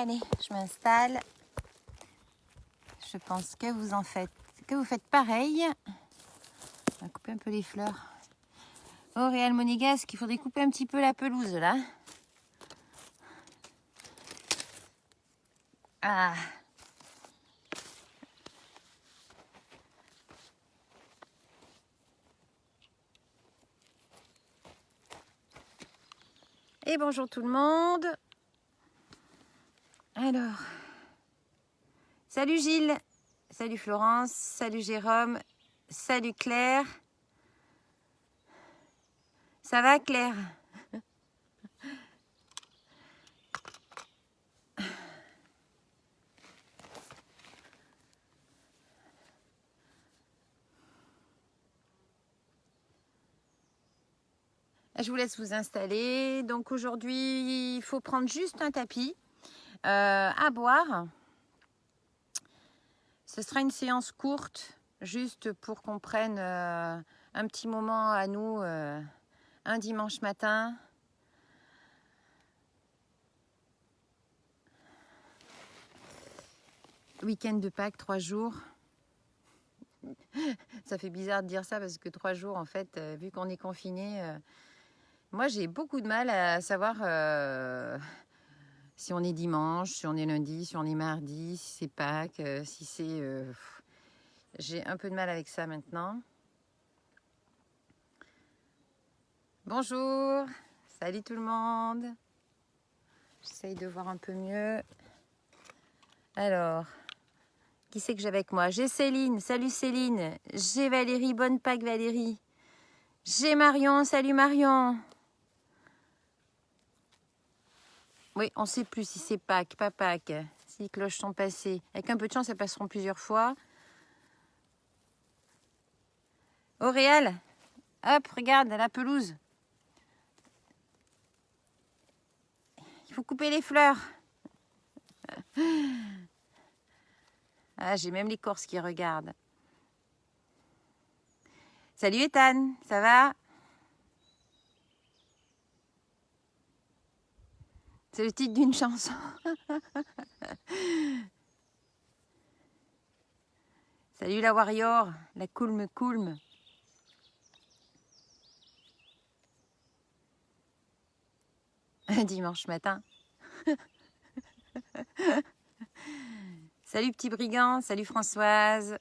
Allez, je m'installe. Je pense que vous faites pareil. On va couper un peu les fleurs. Oh, Réal Monégasque, il faudrait couper un petit peu la pelouse là. Ah. Et bonjour tout le monde. Alors, salut Gilles, salut Florence, salut Jérôme, salut Claire. Ça va Claire? Je vous laisse vous installer. Donc aujourd'hui, il faut prendre juste un tapis à boire. Ce sera une séance courte, juste pour qu'on prenne un petit moment à nous un dimanche matin. Week-end de Pâques, 3 jours. Ça fait bizarre de dire ça parce que 3 jours, en fait, vu qu'on est confiné, moi j'ai beaucoup de mal à savoir si on est dimanche, si on est lundi, si on est mardi, si c'est Pâques, si c'est... J'ai un peu de mal avec ça maintenant. Bonjour, salut tout le monde. J'essaye de voir un peu mieux. Alors, qui c'est que j'ai avec moi? J'ai Céline, salut Céline. J'ai Valérie, bonne Pâques Valérie. J'ai Marion, salut Marion. Oui, on ne sait plus si c'est Pâques, pas Pâques. Si les cloches sont passées. Avec un peu de chance, elles passeront plusieurs fois. Auréal, hop, regarde la pelouse. Il faut couper les fleurs. Ah, j'ai même l'écorce qui regarde. Salut Ethan, ça va? C'est le titre d'une chanson. Salut la warrior, la coulme. Dimanche matin. Salut petit brigand, salut Françoise.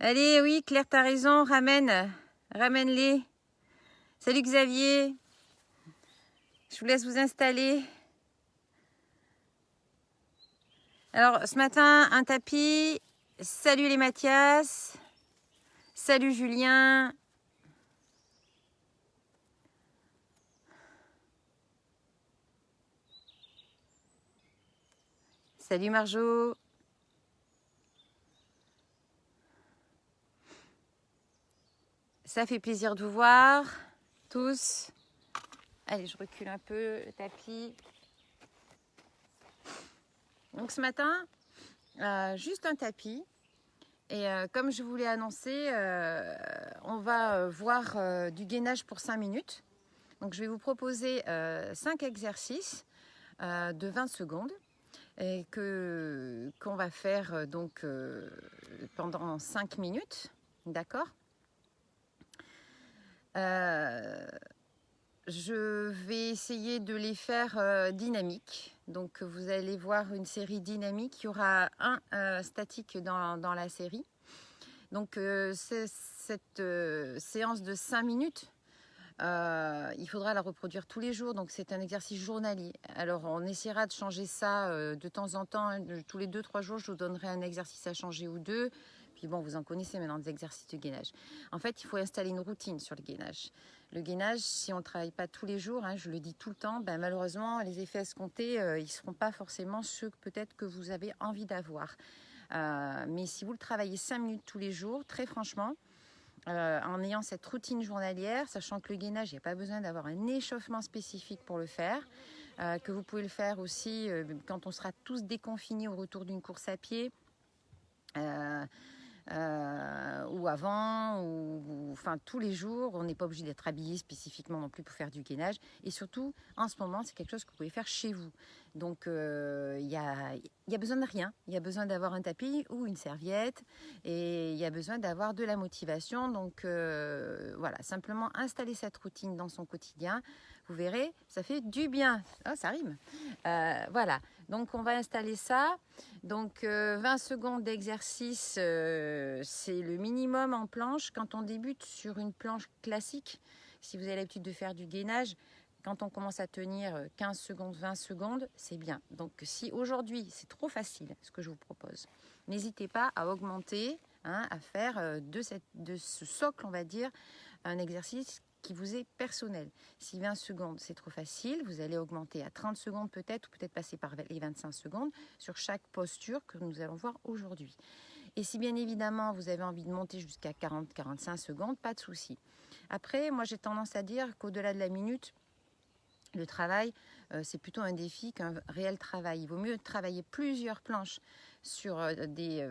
Allez, oui, Claire, t'as raison, ramène-les. Salut Xavier. Je vous laisse vous installer. Alors, ce matin, un tapis. Salut les Mathias. Salut Julien. Salut Marjo. Ça fait plaisir de vous voir, tous. Allez, je recule un peu le tapis. Donc ce matin, juste un tapis. Et comme je vous l'ai annoncé, on va voir du gainage pour 5 minutes. Donc je vais vous proposer 5 exercices de 20 secondes et qu'on va faire donc pendant 5 minutes. D'accord ? Je vais essayer de les faire dynamiques. Donc vous allez voir une série dynamique. Il y aura un statique dans la série. Donc cette séance de 5 minutes, il faudra la reproduire tous les jours. Donc c'est un exercice journalier. Alors on essaiera de changer ça de temps en temps. Hein. Tous les 2-3 jours, je vous donnerai un exercice à changer ou deux. Puis bon, vous en connaissez maintenant des exercices de gainage. En fait, il faut installer une routine sur le gainage. Le gainage, si on ne travaille pas tous les jours, hein, je le dis tout le temps, ben, malheureusement, les effets escomptés, ils ne seront pas forcément ceux peut-être que vous avez envie d'avoir. Mais si vous le travaillez 5 minutes tous les jours, très franchement, en ayant cette routine journalière, sachant que le gainage, il n'y a pas besoin d'avoir un échauffement spécifique pour le faire, que vous pouvez le faire aussi quand on sera tous déconfinés au retour d'une course à pied. ou avant, ou enfin tous les jours. On n'est pas obligé d'être habillé spécifiquement non plus pour faire du gainage. Et surtout, en ce moment, c'est quelque chose que vous pouvez faire chez vous. Donc, il y a besoin de rien. Il y a besoin d'avoir un tapis ou une serviette. Et il y a besoin d'avoir de la motivation. Donc, voilà, simplement installer cette routine dans son quotidien. Vous verrez, ça fait du bien. Oh, ça rime. Voilà, donc on va installer ça. Donc 20 secondes d'exercice, c'est le minimum en planche. Quand on débute sur une planche classique, si vous avez l'habitude de faire du gainage, quand on commence à tenir 15 secondes, 20 secondes, c'est bien. Donc si aujourd'hui c'est trop facile, ce que je vous propose, n'hésitez pas à augmenter, hein, à faire de ce socle, on va dire, un exercice qui vous est personnel. Si 20 secondes c'est trop facile, vous allez augmenter à 30 secondes peut-être, ou peut-être passer par les 25 secondes sur chaque posture que nous allons voir aujourd'hui. Et si bien évidemment vous avez envie de monter jusqu'à 40-45 secondes, pas de souci. Après, moi j'ai tendance à dire qu'au-delà de la minute, le travail, c'est plutôt un défi qu'un réel travail. Il vaut mieux travailler plusieurs planches sur des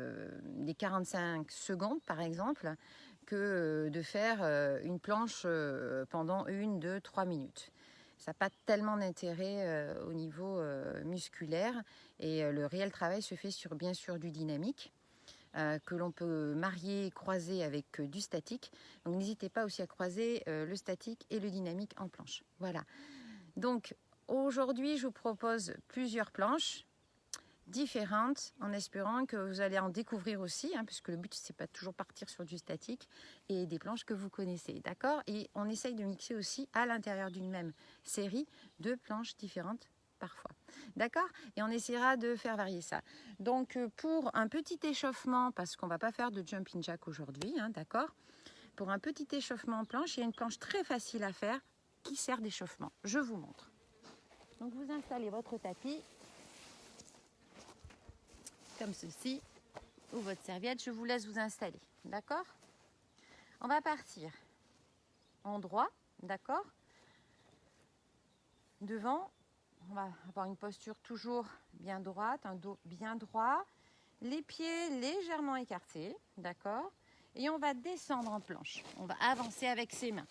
45 secondes par exemple, que de faire une planche pendant 1, 2, 3 minutes. Ça n'a pas tellement d'intérêt au niveau musculaire, et le réel travail se fait sur, bien sûr, du dynamique que l'on peut marier, croiser avec du statique. Donc n'hésitez pas aussi à croiser le statique et le dynamique en planche. Voilà. Donc aujourd'hui, je vous propose plusieurs planches différentes, en espérant que vous allez en découvrir aussi, hein, puisque le but c'est pas toujours partir sur du statique, et des planches que vous connaissez, d'accord. Et on essaye de mixer aussi à l'intérieur d'une même série deux planches différentes parfois, d'accord. Et on essaiera de faire varier ça. Donc pour un petit échauffement, parce qu'on va pas faire de jumping jack aujourd'hui, hein, d'accord. Pour un petit échauffement en planche, il y a une planche très facile à faire qui sert d'échauffement. Je vous montre. Donc vous installez votre tapis comme ceci, ou votre serviette. Je vous laisse vous installer, d'accord. On va partir en droit, d'accord. Devant, on va avoir une posture toujours bien droite, un dos bien droit, les pieds légèrement écartés, d'accord. Et on va descendre en planche. On va avancer avec ses mains.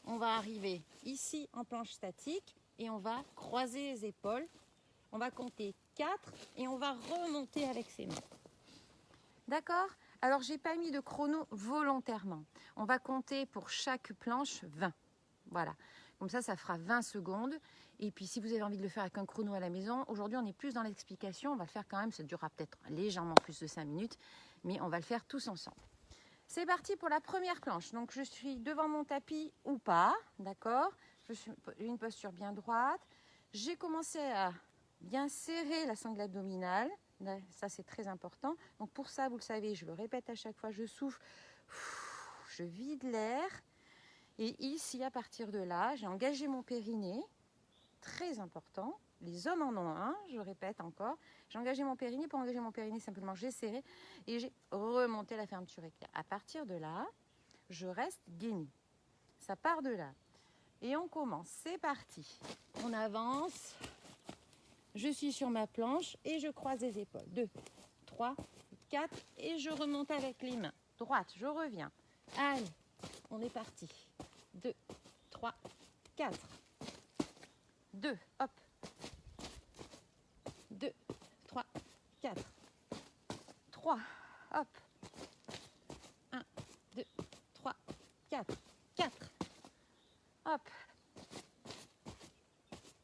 On va arriver ici en planche statique et on va croiser les épaules. On va compter 4 et on va remonter avec ses mains. D'accord? Alors, j'ai pas mis de chrono volontairement. On va compter pour chaque planche 20. Voilà. Comme ça fera 20 secondes. Et puis, si vous avez envie de le faire avec un chrono à la maison, aujourd'hui, on est plus dans l'explication. On va le faire quand même. Ça durera peut-être légèrement plus de 5 minutes. Mais on va le faire tous ensemble. C'est parti pour la première planche. Donc, je suis devant mon tapis ou pas. D'accord? J'ai une posture bien droite. J'ai commencé à bien serrer la sangle abdominale. Ça, c'est très important. Donc, pour ça, vous le savez, je le répète à chaque fois, je souffle, je vide l'air. Et ici, à partir de là, j'ai engagé mon périnée. Très important. Les hommes en ont un, je répète encore. J'ai engagé mon périnée. Pour engager mon périnée, simplement, j'ai serré et j'ai remonté la fermeture éclair. À partir de là, je reste gainée. Ça part de là. Et on commence. C'est parti. On avance. Je suis sur ma planche et je croise les épaules. 2, 3, 4 et je remonte avec les mains. Droite, je reviens. Allez, on est parti. 2, 3, 4. 2, hop. 2, 3, 4. 3, hop. 1, 2, 3, 4. 4. Hop.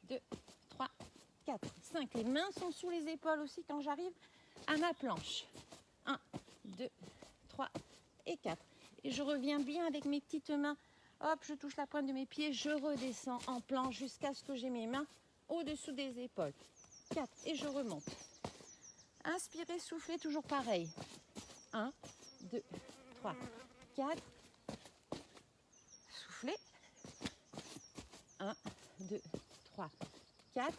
2, 3, 4, 5. Les mains sont sous les épaules aussi quand j'arrive à ma planche. 1, 2, 3 et 4. Et je reviens bien avec mes petites mains. Hop, je touche la pointe de mes pieds. Je redescends en planche jusqu'à ce que j'ai mes mains au-dessous des épaules. 4 et je remonte. Inspirez, soufflez, toujours pareil. 1, 2, 3, 4. Soufflez. 1, 2, 3, 4.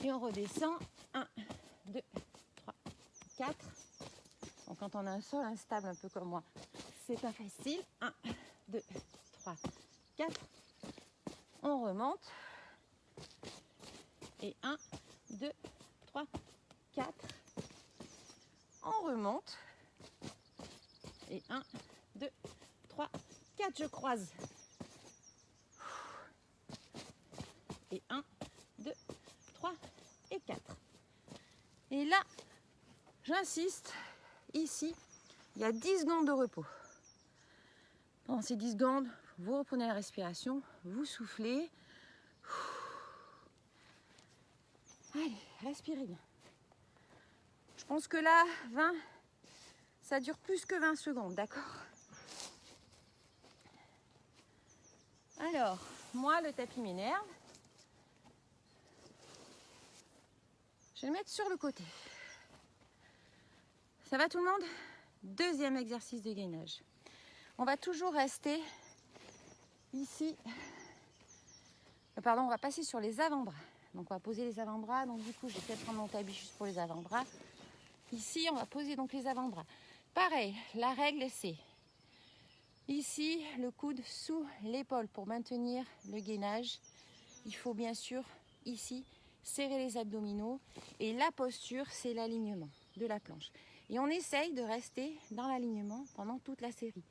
Et on redescend. 1, 2, 3, 4. Donc quand on a un sol instable, un peu comme moi, c'est pas facile. 1, 2, 3, 4. On remonte. Et 1, 2, 3, 4. on remonte. Et 1, 2, 3, 4, je croise. Et 1, 2, 3 et 4. Et là, j'insiste, ici, il y a 10 secondes de repos. Pendant ces 10 secondes, vous reprenez la respiration, vous soufflez. Allez, respirez bien. Je pense que là, 20, ça dure plus que 20 secondes, d'accord? Alors, moi, le tapis m'énerve. Je vais le mettre sur le côté. Ça va tout le monde? Deuxième exercice de gainage. On va toujours rester ici. Pardon, on va passer sur les avant-bras. Donc on va poser les avant-bras. Donc du coup, je vais peut-être prendre mon tapis juste pour les avant-bras. Ici, on va poser donc les avant-bras. Pareil, la règle c'est ici, le coude sous l'épaule pour maintenir le gainage. Il faut bien sûr ici serrer les abdominaux. Et la posture, c'est l'alignement de la planche. Et on essaye de rester dans l'alignement pendant toute la série.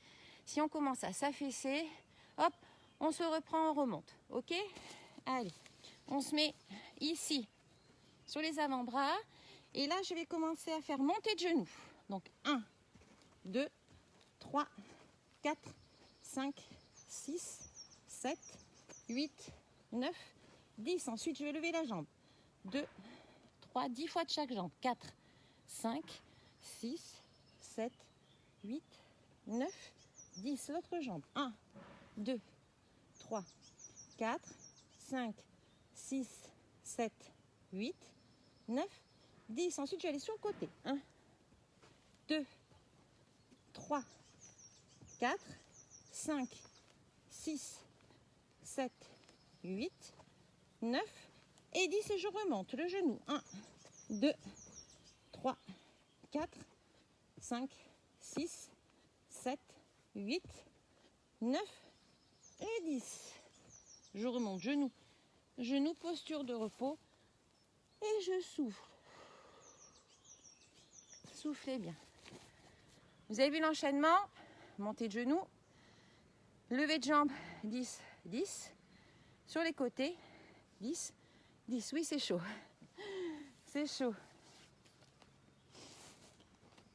Si on commence à s'affaisser, hop, on se reprend, on remonte. Ok? Allez, on se met ici, sur les avant-bras. Et là, je vais commencer à faire monter de genoux. Donc, 1, 2, 3, 4, 5, 6, 7, 8, 9, 10. Ensuite, je vais lever la jambe. 2, 3, 10 fois de chaque jambe. 4, 5, 6, 7, 8, 9, 10. L'autre jambe. 1, 2, 3, 4, 5, 6, 7, 8, 9, 10. Ensuite, je vais aller sur le côté. 1, 2, 3, 4, 5, 6, 7, 8, 9 et 10. Et je remonte le genou. 1, 2, 3, 4, 5, 6, 7, 8, 9 et 10. Je remonte genou, genou, posture de repos et je souffle. Soufflez bien. Vous avez vu l'enchaînement? Montée de genou, levée de jambe, 10, 10. Sur les côtés, 10, 10. Oui, c'est chaud. C'est chaud.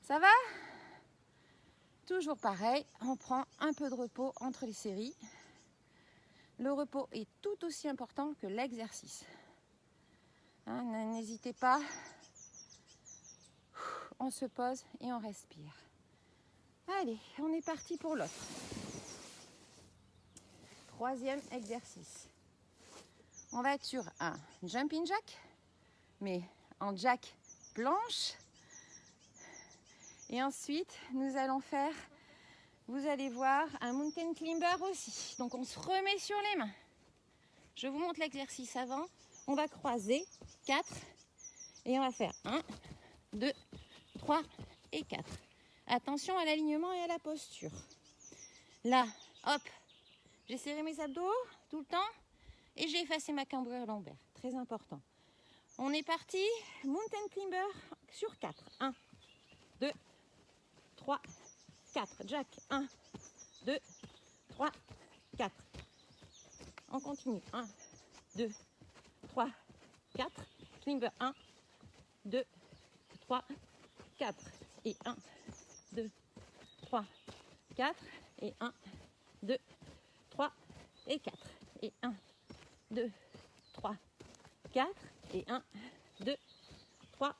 Ça va? Toujours pareil, on prend un peu de repos entre les séries. Le repos est tout aussi important que l'exercice. Hein, n'hésitez pas. On se pose et on respire. Allez, on est parti pour l'autre. Troisième exercice. On va être sur un jumping jack, mais en jack planche. Et ensuite, nous allons faire, vous allez voir, un mountain climber aussi. Donc, on se remet sur les mains. Je vous montre l'exercice avant. On va croiser 4 et on va faire 1, 2, 3 et 4. Attention à l'alignement et à la posture. Là, hop, j'ai serré mes abdos tout le temps et j'ai effacé ma cambrure lombaire. Très important. On est parti, mountain climber sur 4. 1, 2, 3, 4. Jack, 1, 2, 3, 4. On continue. 1, 2, 3, 4. Climber, 1, 2, 3, 4. Et 1, 2, 3, 4. Et 1, 2, 3 et 4. Et 1, 2, 3, 4. Et 1, 2, 3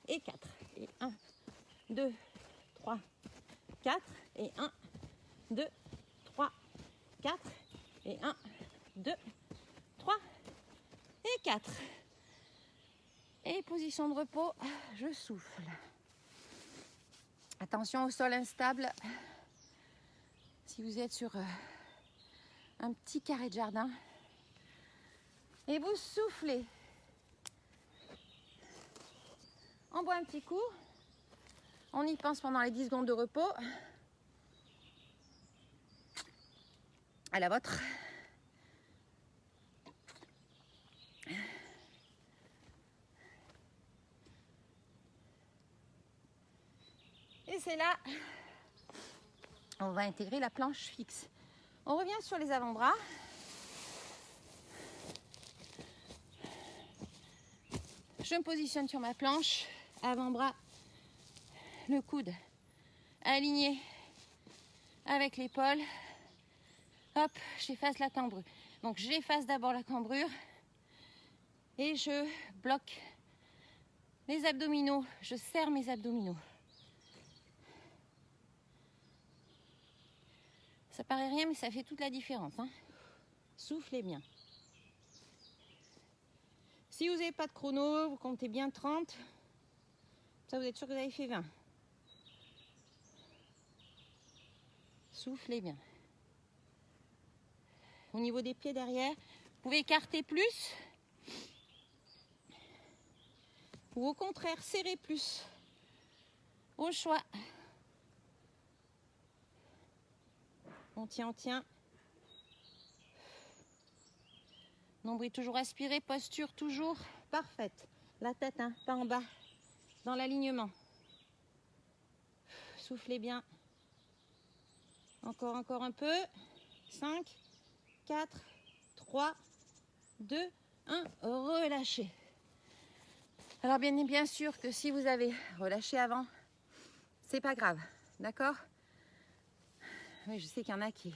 et 4. Et 1, 2, 3, 4. Et 1, 2, 3, 4. Et 1, 2, 3 et 4. Et position de repos, je souffle. Attention au sol instable. Si vous êtes sur un petit carré de jardin. Et vous soufflez. On boit un petit coup. On y pense pendant les 10 secondes de repos. À la vôtre. c'est là, on va intégrer la planche fixe. On revient sur les avant-bras. Je me positionne sur ma planche, avant-bras, le coude aligné avec l'épaule. Hop, j'efface la cambrure. Donc j'efface d'abord la cambrure et je bloque les abdominaux. Je serre mes abdominaux. Ça paraît rien, mais ça fait toute la différence, hein. Soufflez bien. Si vous n'avez pas de chrono, vous comptez bien 30. Ça, vous êtes sûr que vous avez fait 20. Soufflez bien. Au niveau des pieds derrière, vous pouvez écarter plus. Ou au contraire, serrer plus. Au choix. On tient, on tient. Nombril toujours aspiré, posture toujours parfaite. La tête, hein, pas en bas, dans l'alignement. Soufflez bien. Encore un peu. 5, 4, 3, 2, 1. Relâchez. Alors bien sûr que si vous avez relâché avant, c'est pas grave, d'accord? Oui, je sais qu'il y en a qui...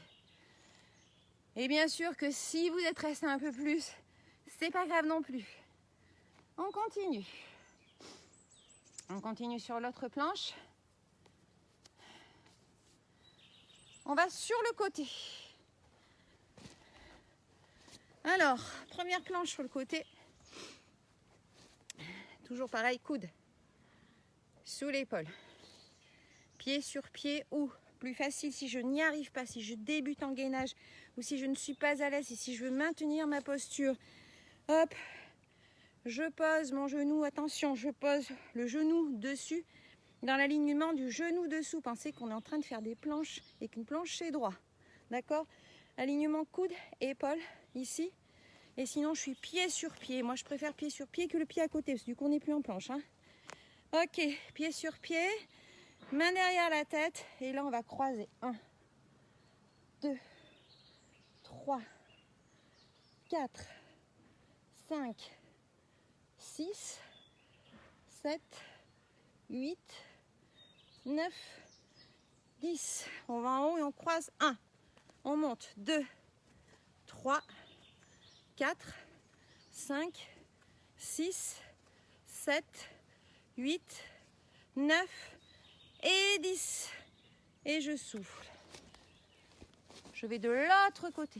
Et bien sûr que si vous êtes resté un peu plus, c'est pas grave non plus. On continue. On continue sur l'autre planche. On va sur le côté. Alors, première planche sur le côté. Toujours pareil, coude sous l'épaule. Pied sur pied ou plus facile si je n'y arrive pas, si je débute en gainage ou si je ne suis pas à l'aise et si je veux maintenir ma posture. Hop, je pose mon genou, attention, je pose le genou dessus dans l'alignement du genou dessous. Pensez qu'on est en train de faire des planches et qu'une planche c'est droit. D'accord? Alignement coude, épaule ici. Et sinon je suis pied sur pied. Moi je préfère pied sur pied que le pied à côté parce que du coup on n'est plus en planche, hein. Ok, pied sur pied. Main derrière la tête et là on va croiser 1, 2, 3, 4, 5, 6, 7, 8, 9, 10. On va en haut et on croise 1. On monte 2, 3, 4, 5, 6, 7, 8, 9 et 10. Et je souffle. Je vais de l'autre côté.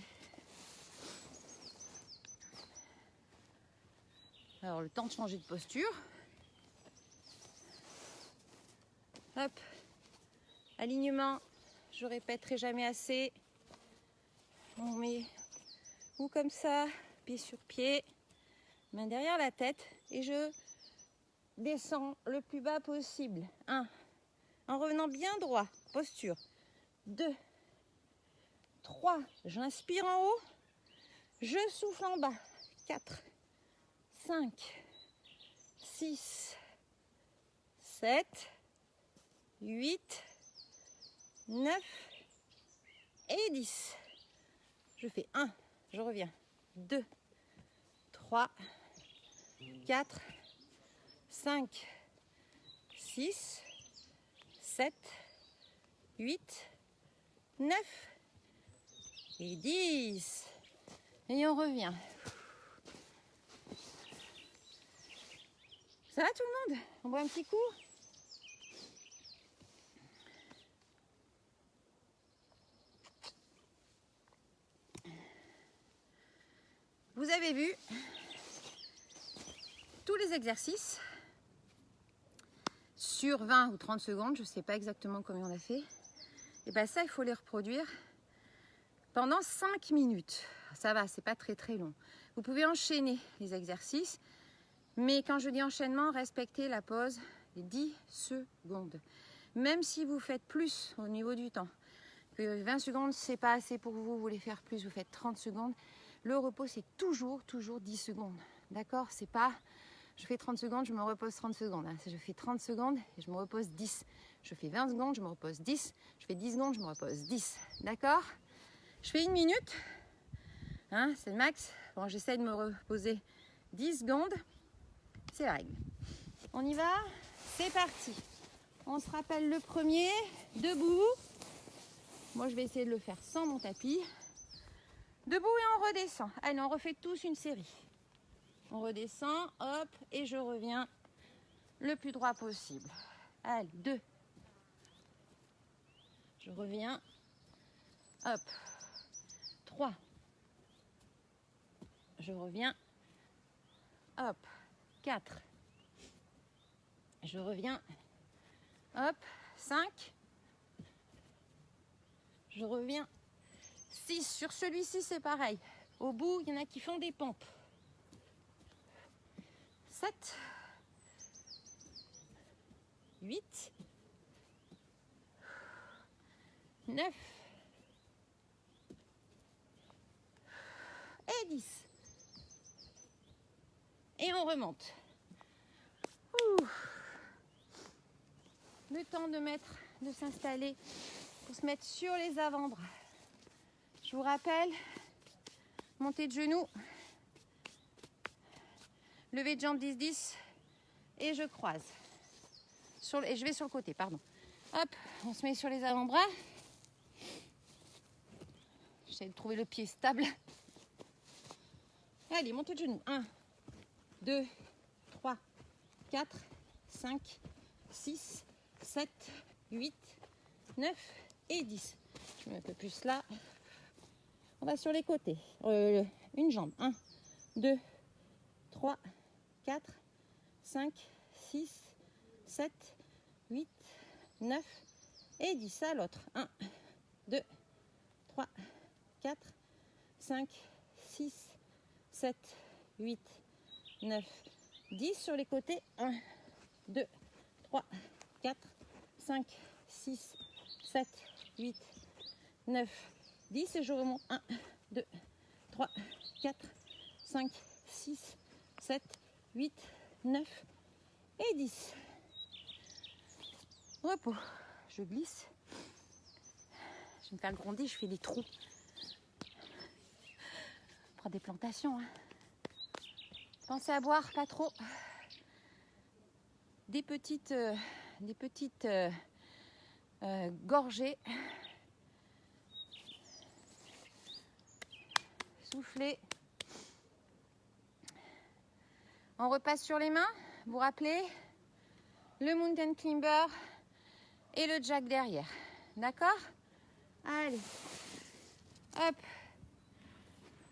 Alors le temps de changer de posture. Hop. Alignement, je répéterai jamais assez. On met ou comme ça, pied sur pied, main derrière la tête et je descends le plus bas possible. 1. En revenant bien droit, posture. 2, 3, j'inspire en haut, je souffle en bas. 4, 5, 6, 7, 8, 9 et 10. Je fais 1, je reviens. 2, 3, 4, 5, 6, 7, 8, 9 et 10. Et on revient. Ça va tout le monde? On boit un petit coup? Vous avez vu tous les exercices sur 20 ou 30 secondes, je ne sais pas exactement combien on a fait. Et bien ça, il faut les reproduire pendant 5 minutes. Ça va, c'est pas très très long. Vous pouvez enchaîner les exercices, mais quand je dis enchaînement, respectez la pause des 10 secondes. Même si vous faites plus au niveau du temps, que 20 secondes, c'est pas assez pour vous, vous voulez faire plus, vous faites 30 secondes. Le repos, c'est toujours 10 secondes. D'accord? C'est pas Je fais 30 secondes, je me repose 30 secondes. Hein. Je fais 30 secondes et je me repose 10. Je fais 20 secondes, je me repose 10. Je fais 10 secondes, je me repose 10. D'accord? Je fais 1 minute. Hein, c'est le max. Bon, j'essaie de me reposer 10 secondes. C'est la règle. On y va? C'est parti. On se rappelle le premier. Debout. Moi, je vais essayer de le faire sans mon tapis. Debout et on redescend. Allez, on refait tous une série. On redescend, hop, et je reviens le plus droit possible. Allez, 2. Je reviens. Hop. 3. Je reviens. Hop. 4. Je reviens. Hop. 5. Je reviens. 6. Sur celui-ci, c'est pareil. Au bout, il y en a qui font des pompes. 7. 8. 9. Et 10. Et on remonte. Ouh. Le temps de s'installer pour se mettre sur les avant-bras. Je vous rappelle, montée de genoux, lever de jambe 10-10 et je croise. Et je vais sur le côté, pardon. Hop, on se met sur les avant-bras. J'essaie de trouver le pied stable. Allez, montée de genoux. 1, 2, 3, 4, 5, 6, 7, 8, 9 et 10. Je mets un peu plus là. On va sur les côtés. Une jambe. 1, 2, 3, 4, 5, 6, 7, 8, 9 et 10. À l'autre. 1, 2, 3, 4, 5, 6, 7, 8, 9, 10 sur les côtés. 1, 2, 3, 4, 5, 6, 7, 8, 9, 10 et je remonte. 1, 2, 3, 4, 5, 6, 7, 8, 9 et 10. Repos. Je glisse. Je vais me faire grondir, je fais des trous. Je prends des plantations. Hein. Pensez à boire, pas trop. Des petites gorgées. Soufflez. On repasse sur les mains. Vous rappelez le mountain climber et le jack derrière. D'accord? Allez. Hop.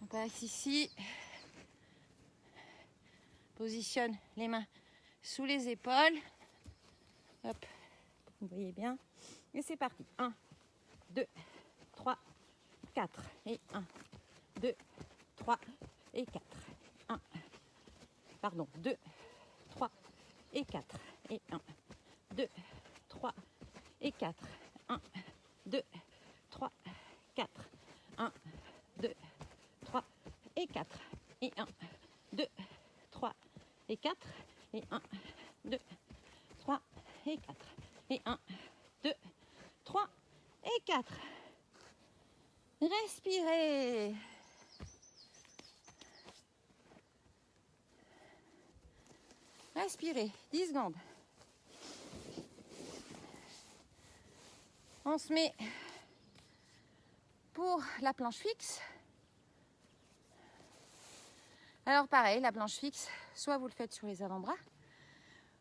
On passe ici. Positionne les mains sous les épaules. Hop. Vous voyez bien. Et c'est parti. 1, 2, 3, 4. Et 1, 2, 3 et 4. 1. Pardon. 2, 3 et 4. Et 1, 2, 3 et 4. 1, 2, 3, 4. 1, 2, 3 et 4. Et 1, 2, 3 et 4. Et 1, 2, 3 et 4. Et 1, 2, 3 et 4. Respirez. Respirez. 10 secondes. On se met pour la planche fixe. Alors pareil, la planche fixe, soit vous le faites sur les avant-bras.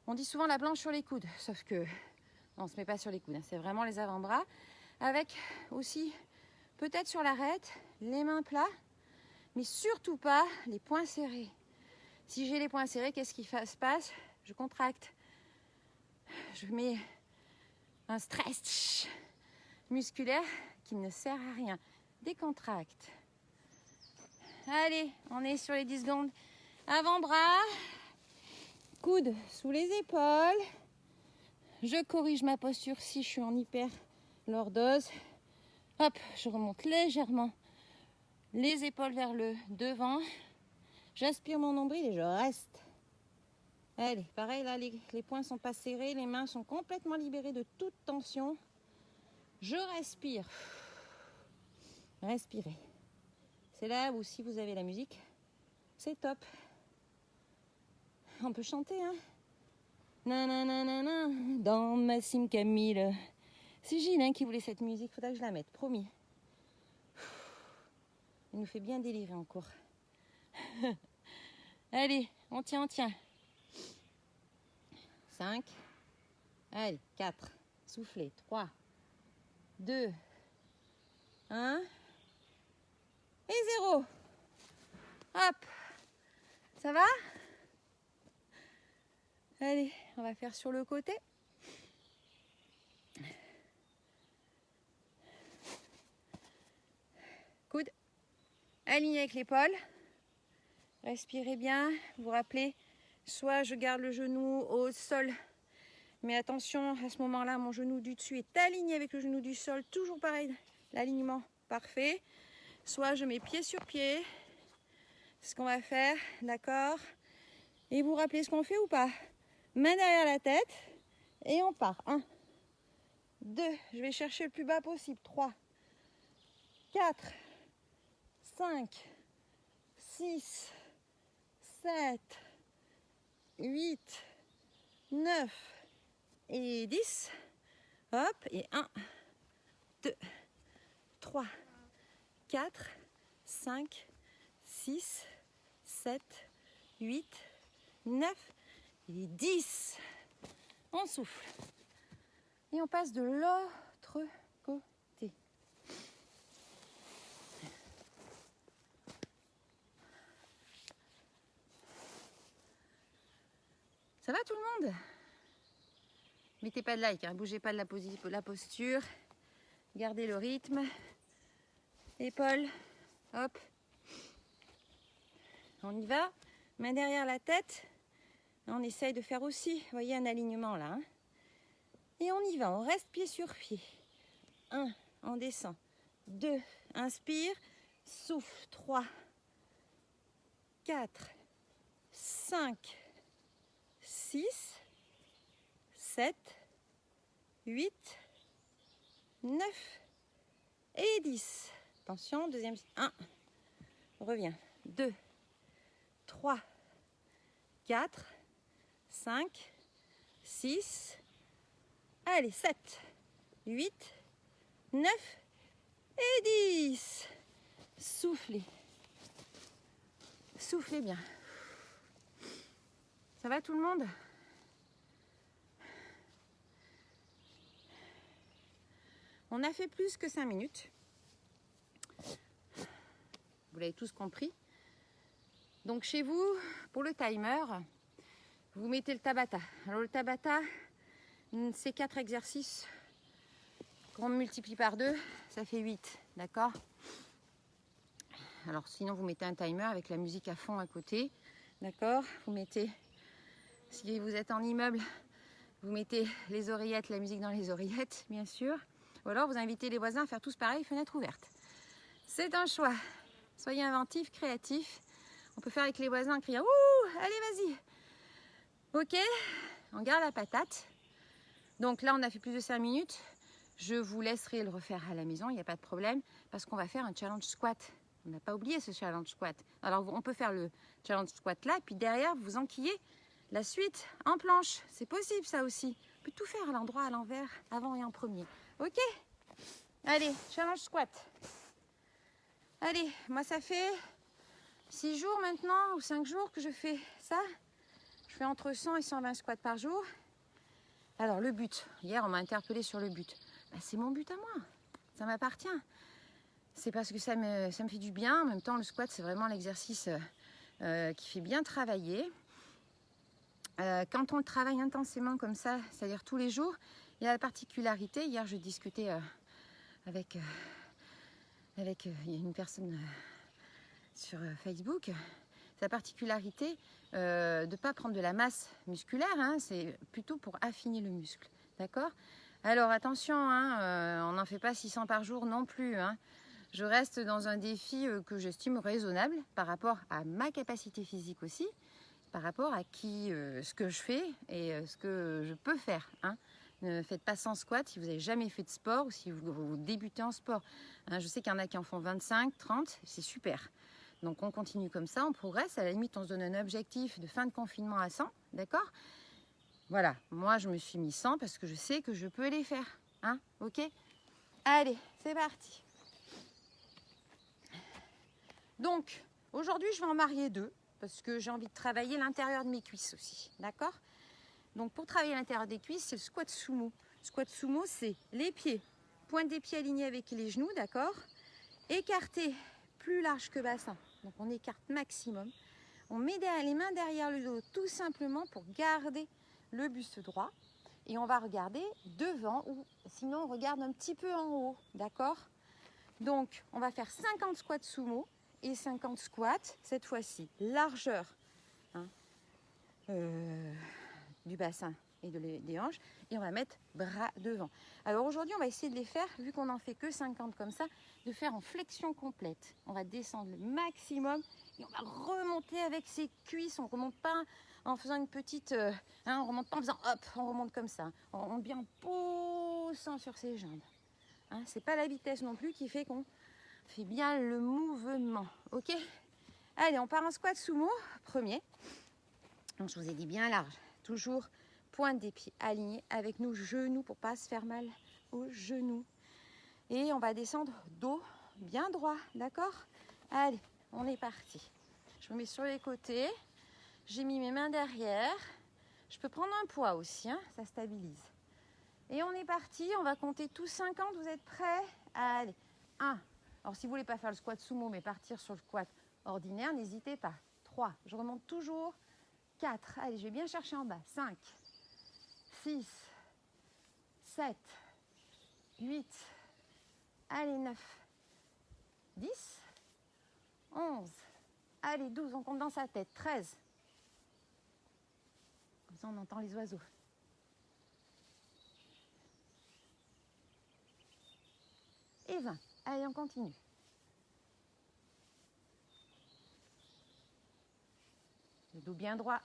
On dit souvent la planche sur les coudes, sauf que on ne se met pas sur les coudes, hein, c'est vraiment les avant-bras. Avec aussi peut-être sur l'arête, les mains plats, mais surtout pas les poings serrés. Si j'ai les poings serrés, qu'est-ce qui se passe? Je contracte. Je mets un stress musculaire qui ne sert à rien. Décontracte. Allez, on est sur les 10 secondes. Avant-bras, coude sous les épaules. Je corrige ma posture si je suis en hyperlordose. Hop, je remonte légèrement les épaules vers le devant. J'aspire mon nombril et je reste. Allez, pareil, là, les poings sont pas serrés, les mains sont complètement libérées de toute tension. Je respire. Respirez. C'est là où, si vous avez la musique, c'est top. On peut chanter, hein. Nananana, dans ma cime Camille. C'est Gilles hein, qui voulait cette musique, faudra que je la mette, promis. Elle nous fait bien délirer encore. Allez, on tient, on tient. 5. Allez, 4. Soufflez. 3, 2, 1. Et 0. Hop. Ça va? Allez, on va faire sur le côté. Coude aligné avec l'épaule. Respirez bien. Vous vous rappelez, soit je garde le genou au sol, mais attention, à ce moment-là, mon genou du dessus est aligné avec le genou du sol. Toujours pareil, l'alignement parfait. Soit je mets pied sur pied. C'est ce qu'on va faire, d'accord? Et vous vous rappelez ce qu'on fait ou pas? Main derrière la tête et on part. 1, 2, je vais chercher le plus bas possible. 3, 4, 5, 6, 7, 8, 9 et 10. Hop, et 1, 2, 3, 4, 5, 6, 7, 8, 9 et 10. On souffle. Et on passe de l'autre côté. Ça va tout le monde? Mettez pas de like, hein, bougez pas de la posture. Gardez le rythme. Épaules. Hop. On y va. Main derrière la tête. On essaye de faire aussi, vous voyez, un alignement là. Hein. Et on y va, on reste pied sur pied. 1, on descend. 2, inspire. Souffle. 3, 4, 5, 6, 7, 8, 9 et 10. Attention, deuxième. 1, revient. 2, 3, 4, 5, 6, allez, 7, 8, 9 et 10. Soufflez. Soufflez bien. Ça va tout le monde? On a fait plus que 5 minutes. Vous l'avez tous compris. Donc chez vous, pour le timer, vous mettez le Tabata. Alors le Tabata, c'est 4 exercices qu'on multiplie par 2, ça fait 8, d'accord? Alors sinon vous mettez un timer avec la musique à fond à côté, d'accord? Vous mettez, si vous êtes en immeuble, vous mettez les oreillettes, la musique dans les oreillettes, bien sûr. Ou alors vous invitez les voisins à faire tous pareil, fenêtre ouverte. C'est un choix. Soyez inventifs, créatifs. On peut faire avec les voisins en criant « Ouh, allez, vas-y !» Ok, on garde la patate. Donc là, on a fait plus de 5 minutes. Je vous laisserai le refaire à la maison, il n'y a pas de problème, parce qu'on va faire un challenge squat. On n'a pas oublié ce challenge squat. Alors, on peut faire le challenge squat là, puis derrière, vous enquillez la suite en planche. C'est possible, ça aussi. On peut tout faire à l'endroit, à l'envers, avant et en premier. Ok? Allez, challenge squat. Allez, moi, ça fait 6 jours maintenant, ou 5 jours que je fais ça. Je fais entre 100 et 120 squats par jour. Alors, le but. Hier, on m'a interpellé sur le but. Ben, c'est mon but à moi. Ça m'appartient. C'est parce que ça me fait du bien. En même temps, le squat, c'est vraiment l'exercice qui fait bien travailler. Quand on le travaille intensément comme ça, c'est-à-dire tous les jours, il y a la particularité. Hier, je discutais avec une personne sur Facebook. C'est la particularité de ne pas prendre de la masse musculaire, hein, c'est plutôt pour affiner le muscle, d'accord? Alors attention, hein, on n'en fait pas 600 par jour non plus, hein. Je reste dans un défi que j'estime raisonnable par rapport à ma capacité physique aussi par rapport à ce que je fais et ce que je peux faire. Hein. Ne faites pas 100 squats si vous n'avez jamais fait de sport ou si vous débutez en sport. Hein, je sais qu'il y en a qui en font 25, 30, c'est super. Donc on continue comme ça, on progresse. À la limite, on se donne un objectif de fin de confinement à 100, d'accord? Voilà, moi je me suis mis 100 parce que je sais que je peux les faire. Hein, ok? Allez, c'est parti. Donc, aujourd'hui, je vais en marier 2 parce que j'ai envie de travailler l'intérieur de mes cuisses aussi, d'accord? Donc, pour travailler l'intérieur des cuisses, c'est le squat sumo. Squat sumo, c'est les pieds, pointe des pieds alignés avec les genoux, d'accord? Écarté, plus large que bassin. Donc, on écarte maximum. On met les mains derrière le dos, tout simplement pour garder le buste droit. Et on va regarder devant ou sinon on regarde un petit peu en haut, d'accord? Donc, on va faire 50 squats sumo et 50 squats, cette fois-ci, largeur hein, du bassin et des hanches. Et on va mettre bras devant. Alors aujourd'hui, on va essayer de les faire, vu qu'on n'en fait que 50 comme ça, de faire en flexion complète. On va descendre le maximum et on va remonter avec ses cuisses. On ne remonte pas en faisant une petite... on remonte pas en faisant hop, on remonte comme ça. On remonte bien en poussant sur ses jambes. Hein, c'est pas la vitesse non plus qui fait qu'on fait bien le mouvement. Ok? Allez, on part en squat sumo. Premier. Donc, je vous ai dit bien large. Toujours pointe des pieds alignés avec nos genoux pour pas se faire mal aux genoux. Et on va descendre dos bien droit. D'accord? Allez, on est parti. Je me mets sur les côtés. J'ai mis mes mains derrière. Je peux prendre un poids aussi, hein, ça stabilise. Et on est parti, on va compter tous 50, vous êtes prêts? Allez, 1. Alors si vous ne voulez pas faire le squat sumo, mais partir sur le squat ordinaire, n'hésitez pas. 3, je remonte toujours. 4, allez, je vais bien chercher en bas. 5, 6, 7, 8, allez, 9, 10, 11, allez, 12, on compte dans sa tête. 13, comme ça on entend les oiseaux. Et 20. Allez, on continue. Le dos bien droit.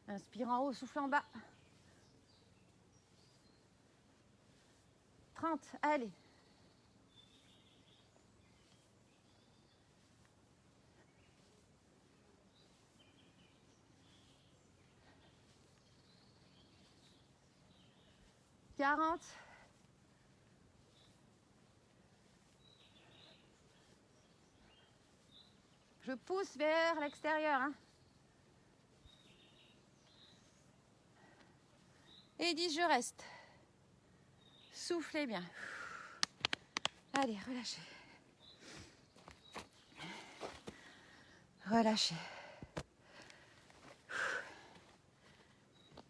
Inspire en haut, souffle en bas. 30, allez. « 40. Je pousse vers l'extérieur. Hein. Et 10, je reste. Soufflez bien. Allez, relâchez. Relâchez.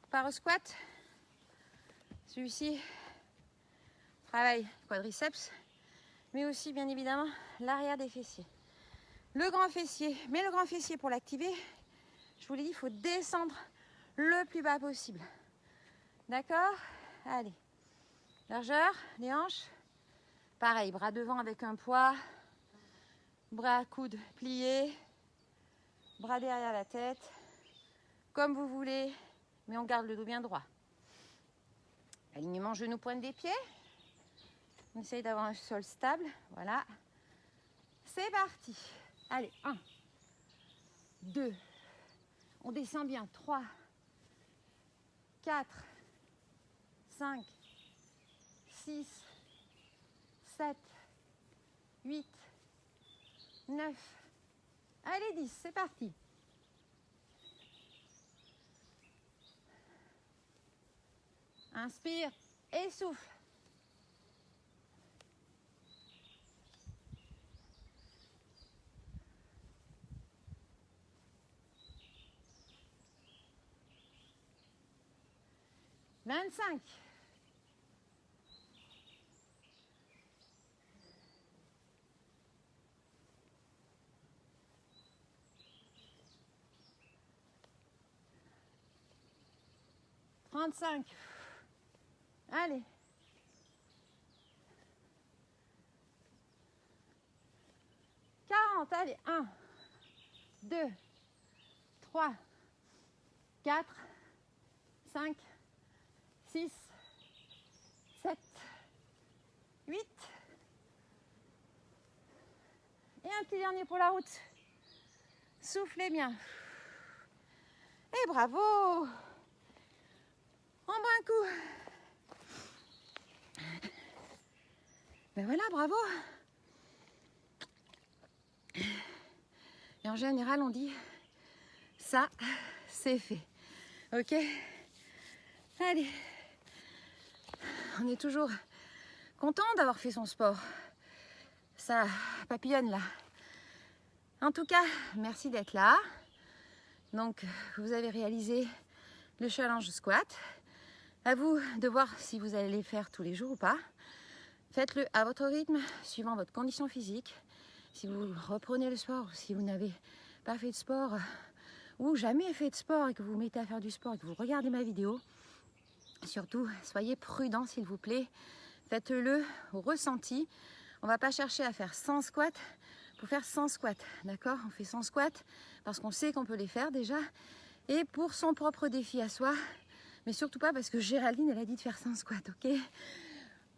Par au squat. Celui-ci travaille quadriceps, mais aussi bien évidemment l'arrière des fessiers. Le grand fessier, mais le grand fessier pour l'activer, je vous l'ai dit, il faut descendre le plus bas possible. D'accord? Allez. Largeur, les hanches. Pareil, bras devant avec un poids. Bras, coudes pliés. Bras derrière la tête. Comme vous voulez, mais on garde le dos bien droit. Alignement genou, pointe des pieds. On essaye d'avoir un sol stable. Voilà. C'est parti. Allez, 1, 2. On descend bien. 3, 4, 5, 6, 7, 8, 9. Allez, 10. C'est parti. Inspire et souffle. « 25. 35. Allez. descente. Allez, 1, 2, 3, 4, 5, 6, 7, 8. Et un petit dernier pour la route. Soufflez bien. Et bravo. En boit un coup. Ben voilà, bravo. Et en général, on dit ça, c'est fait. Ok? Allez. On est toujours content d'avoir fait son sport. Ça papillonne là. En tout cas, merci d'être là. Donc, vous avez réalisé le challenge squat. À vous de voir si vous allez les faire tous les jours ou pas. Faites-le à votre rythme, suivant votre condition physique. Si vous reprenez le sport, si vous n'avez pas fait de sport ou jamais fait de sport et que vous vous mettez à faire du sport et que vous regardez ma vidéo, surtout, soyez prudents s'il vous plaît. Faites-le au ressenti. On ne va pas chercher à faire 100 squats pour faire 100 squats, d'accord? On fait 100 squats parce qu'on sait qu'on peut les faire déjà et pour son propre défi à soi, mais surtout pas parce que Géraldine, elle a dit de faire 100 squats, ok?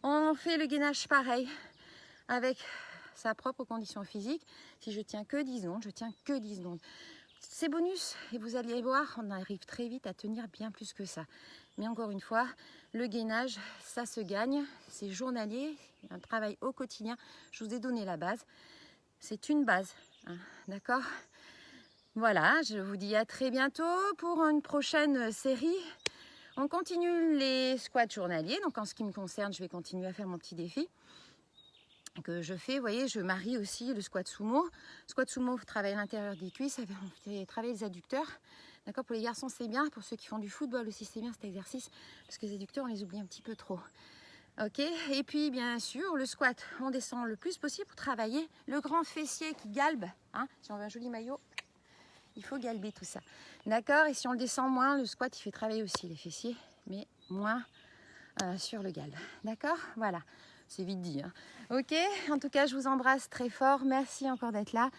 On fait le gainage pareil avec sa propre condition physique. Si je tiens que 10 secondes, je tiens que 10 secondes. C'est bonus et vous allez voir, on arrive très vite à tenir bien plus que ça. Mais encore une fois, le gainage, ça se gagne, c'est journalier, un travail au quotidien. Je vous ai donné la base, c'est une base, hein, d'accord? Voilà, je vous dis à très bientôt pour une prochaine série. On continue les squats journaliers, donc en ce qui me concerne, je vais continuer à faire mon petit défi que je fais. Vous voyez, je marie aussi le squat sumo. Squat sumo, vous travaillez à l'intérieur des cuisses, on fait travailler les adducteurs. D'accord, pour les garçons, c'est bien. Pour ceux qui font du football aussi, c'est bien cet exercice. Parce que les adducteurs, on les oublie un petit peu trop. Ok, et puis bien sûr, le squat, on descend le plus possible pour travailler le grand fessier qui galbe. Hein, si on veut un joli maillot, il faut galber tout ça. D'accord, et si on le descend moins, le squat, il fait travailler aussi les fessiers, mais moins sur le galbe. D'accord, voilà. C'est vite dit. Hein. Ok, en tout cas, je vous embrasse très fort. Merci encore d'être là.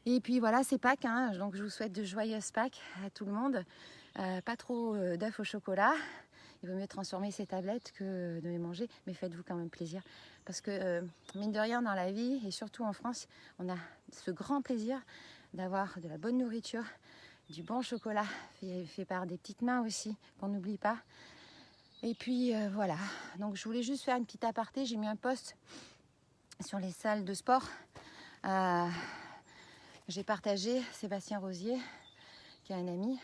Et puis voilà, c'est Pâques, hein, donc je vous souhaite de joyeuses Pâques à tout le monde. Pas trop d'œufs au chocolat. Il vaut mieux transformer ces tablettes que de les manger, mais faites-vous quand même plaisir. Parce que, mine de rien, dans la vie, et surtout en France, on a ce grand plaisir d'avoir de la bonne nourriture, du bon chocolat, fait par des petites mains aussi, qu'on n'oublie pas. Et puis voilà, donc je voulais juste faire une petite aparté. J'ai mis un post sur les salles de sport. J'ai partagé Sébastien Rosier, qui est un ami.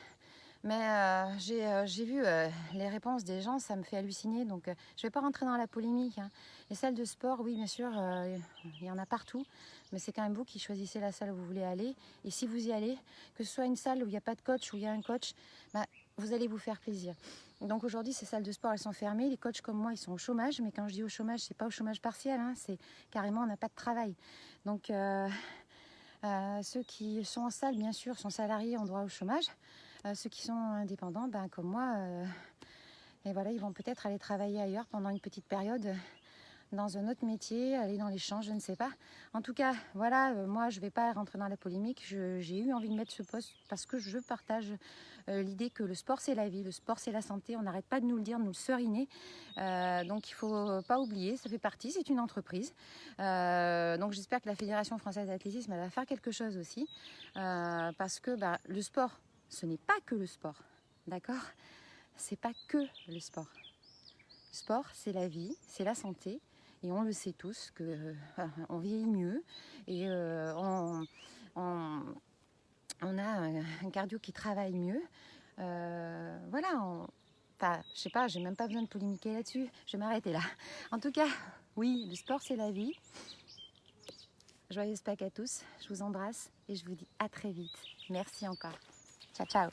Mais j'ai vu les réponses des gens, ça me fait halluciner. Donc je ne vais pas rentrer dans la polémique. Hein. Les salles de sport, oui, bien sûr, il y en a partout. Mais c'est quand même vous qui choisissez la salle où vous voulez aller. Et si vous y allez, que ce soit une salle où il n'y a pas de coach, où il y a un coach, bah, vous allez vous faire plaisir. Donc aujourd'hui, ces salles de sport, elles sont fermées. Les coachs comme moi, ils sont au chômage. Mais quand je dis au chômage, c'est pas au chômage partiel. Hein, c'est carrément, on n'a pas de travail. Donc ceux qui sont en salle, bien sûr, sont salariés, ont droit au chômage. Ceux qui sont indépendants, ben, comme moi, et voilà, ils vont peut-être aller travailler ailleurs pendant une petite période, dans un autre métier, aller dans les champs, je ne sais pas. En tout cas, voilà, moi, je ne vais pas rentrer dans la polémique. J'ai eu envie de mettre ce post parce que je partage l'idée que le sport, c'est la vie, le sport, c'est la santé. On n'arrête pas de nous le dire, de nous le seriner. Donc, il ne faut pas oublier, ça fait partie, c'est une entreprise. Donc, j'espère que la Fédération française d'athlétisme, elle va faire quelque chose aussi. Parce que le sport, ce n'est pas que le sport, d'accord? C'est pas que le sport. Le sport, c'est la vie, c'est la santé. Et on le sait tous qu'on vieillit mieux et on a un cardio qui travaille mieux. Voilà, je sais pas, j'ai même pas besoin de polémiquer là-dessus. Je vais m'arrêter là. En tout cas, oui, le sport, c'est la vie. Joyeuse Pâques à tous. Je vous embrasse et je vous dis à très vite. Merci encore. Ciao, ciao.